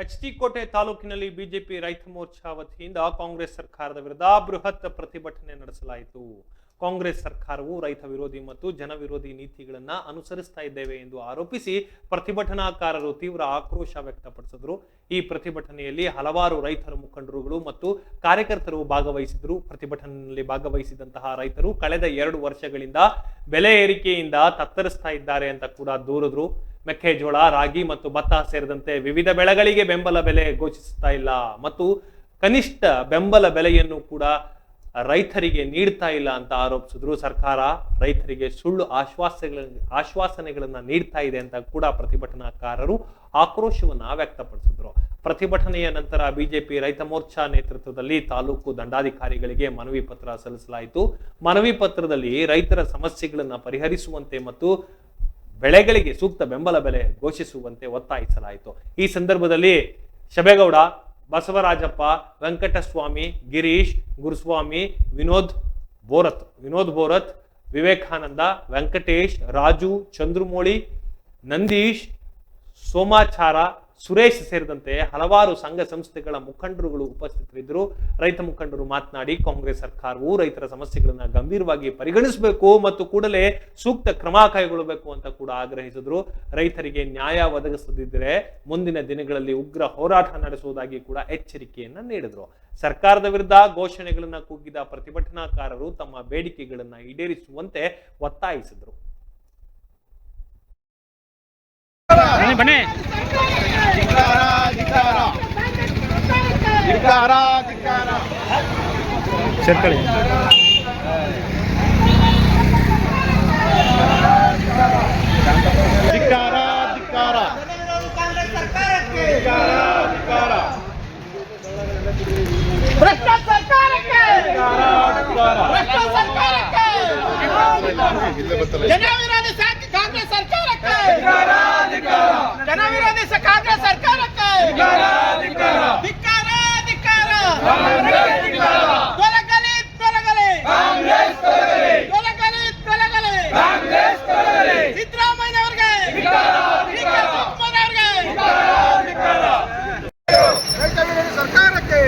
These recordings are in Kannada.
ಎಚ್.ಡಿ. ಕೋಟೆ ತಾಲೂಕಿನಲ್ಲಿ ಬಿಜೆಪಿ ರೈತ ಮೋರ್ಚಾ ವತಿಯಿಂದ ಕಾಂಗ್ರೆಸ್ ಸರ್ಕಾರದ ವಿರುದ್ಧ ಬೃಹತ್ ಪ್ರತಿಭಟನೆ ನಡೆಸಲಾಯಿತು. ಕಾಂಗ್ರೆಸ್ ಸರ್ಕಾರವು ರೈತ ವಿರೋಧಿ ಮತ್ತು ಜನ ವಿರೋಧಿ ನೀತಿಗಳನ್ನು ಅನುಸರಿಸ್ತಾ ಇದ್ದೇವೆ ಎಂದು ಆರೋಪಿಸಿ ಪ್ರತಿಭಟನಾಕಾರರು ತೀವ್ರ ಆಕ್ರೋಶ ವ್ಯಕ್ತಪಡಿಸಿದರು. ಈ ಪ್ರತಿಭಟನೆಯಲ್ಲಿ ಹಲವಾರು ರೈತರ ಮುಖಂಡರುಗಳು ಮತ್ತು ಕಾರ್ಯಕರ್ತರು ಭಾಗವಹಿಸಿದರು. ಪ್ರತಿಭಟನೆಯಲ್ಲಿ ಭಾಗವಹಿಸಿದಂತಹ ರೈತರು ಕಳೆದ 2 ವರ್ಷಗಳಿಂದ ಬೆಲೆ ಏರಿಕೆಯಿಂದ ತತ್ತರಿಸ್ತಾ ಇದ್ದಾರೆ ಅಂತ ಕೂಡ ದೂರಿದ್ರು. ಮೆಕ್ಕೆಜೋಳ, ರಾಗಿ ಮತ್ತು ಭತ್ತ ಸೇರಿದಂತೆ ವಿವಿಧ ಬೆಳೆಗಳಿಗೆ ಬೆಂಬಲ ಬೆಲೆ ಘೋಷಿಸ್ತಾ ಇಲ್ಲ ಮತ್ತು ಕನಿಷ್ಠ ಬೆಂಬಲ ಬೆಲೆಯನ್ನು ಕೂಡ ರೈತರಿಗೆ ನೀಡ್ತಾ ಇಲ್ಲ ಅಂತ ಆರೋಪಿಸಿದ್ರು. ಸರ್ಕಾರ ರೈತರಿಗೆ ಸುಳ್ಳು ಆಶ್ವಾಸನೆಗಳನ್ನ ನೀಡ್ತಾ ಇದೆ ಅಂತ ಕೂಡ ಪ್ರತಿಭಟನಾಕಾರರು ಆಕ್ರೋಶವನ್ನ ವ್ಯಕ್ತಪಡಿಸಿದ್ರು. ಪ್ರತಿಭಟನೆಯ ನಂತರ ಬಿಜೆಪಿ ರೈತ ಮೋರ್ಚಾ ನೇತೃತ್ವದಲ್ಲಿ ತಾಲೂಕು ದಂಡಾಧಿಕಾರಿಗಳಿಗೆ ಮನವಿ ಪತ್ರ ಸಲ್ಲಿಸಲಾಯಿತು. ಮನವಿ ಪತ್ರದಲ್ಲಿ ರೈತರ ಸಮಸ್ಯೆಗಳನ್ನ ಪರಿಹರಿಸುವಂತೆ ಮತ್ತು ಬೆಳೆಗಳಿಗೆ ಸೂಕ್ತ ಬೆಂಬಲ ಬೆಲೆ ಘೋಷಿಸುವಂತೆ ಒತ್ತಾಯಿಸಲಾಯಿತು. ಈ ಸಂದರ್ಭದಲ್ಲಿ ಶಬೇಗೌಡ, ಬಸವರಾಜಪ್ಪ, ವೆಂಕಟಸ್ವಾಮಿ, ಗಿರೀಶ್, ಗುರುಸ್ವಾಮಿ, ವಿನೋದ್ ಬೋರತ್, ವಿವೇಕಾನಂದ, ವೆಂಕಟೇಶ್, ರಾಜು, ಚಂದ್ರಮೌಳಿ, ನಂದೀಶ್, ಸೋಮಾಚಾರ, ಸುರೇಶ್ ಸೇರಿದಂತೆ ಹಲವಾರು ಸಂಘ ಸಂಸ್ಥೆಗಳ ಮುಖಂಡರುಗಳು ಉಪಸ್ಥಿತರಿದ್ದರು. ರೈತ ಮುಖಂಡರು ಮಾತನಾಡಿ, ಕಾಂಗ್ರೆಸ್ ಸರ್ಕಾರವು ರೈತರ ಸಮಸ್ಯೆಗಳನ್ನ ಗಂಭೀರವಾಗಿ ಪರಿಗಣಿಸಬೇಕು ಮತ್ತು ಕೂಡಲೇ ಸೂಕ್ತ ಕ್ರಮ ಕೈಗೊಳ್ಳಬೇಕು ಅಂತ ಕೂಡ ಆಗ್ರಹಿಸಿದ್ರು. ರೈತರಿಗೆ ನ್ಯಾಯ ಒದಗಿಸದಿದ್ದರೆ ಮುಂದಿನ ದಿನಗಳಲ್ಲಿ ಉಗ್ರ ಹೋರಾಟ ನಡೆಸುವುದಾಗಿ ಕೂಡ ಎಚ್ಚರಿಕೆಯನ್ನ ನೀಡಿದ್ರು. ಸರ್ಕಾರದ ವಿರುದ್ಧ ಘೋಷಣೆಗಳನ್ನ ಕೂಗಿದ ಪ್ರತಿಭಟನಾಕಾರರು ತಮ್ಮ ಬೇಡಿಕೆಗಳನ್ನ ಈಡೇರಿಸುವಂತೆ ಒತ್ತಾಯಿಸಿದ್ರು. ಕಾಂಗ್ರೆಸ್ ಸರ್ಕಾರಕ್ಕೆ ಜನವಿರೋಧಿ ಕಾಂಗ್ರೆಸ್ ಸರ್ಕಾರಕ್ಕೆ ಧಿಕ್ಕಾರ ತೊಲಗಲಿ ಸಿದ್ದರಾಮಯ್ಯ ಅವರಿಗೆ ರೈತ ವಿರೋಧಿ ಸರ್ಕಾರಕ್ಕೆ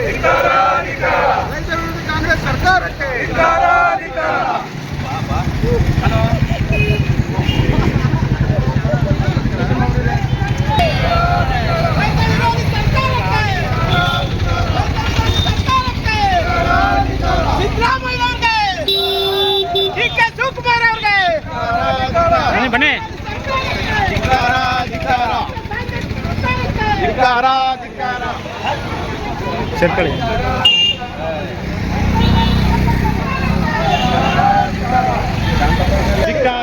ರೈತ ವಿರೋಧಿ ಕಾಂಗ್ರೆಸ್ ಸರ್ಕಾರಕ್ಕೆ ಧಿಕ್ಕಾರ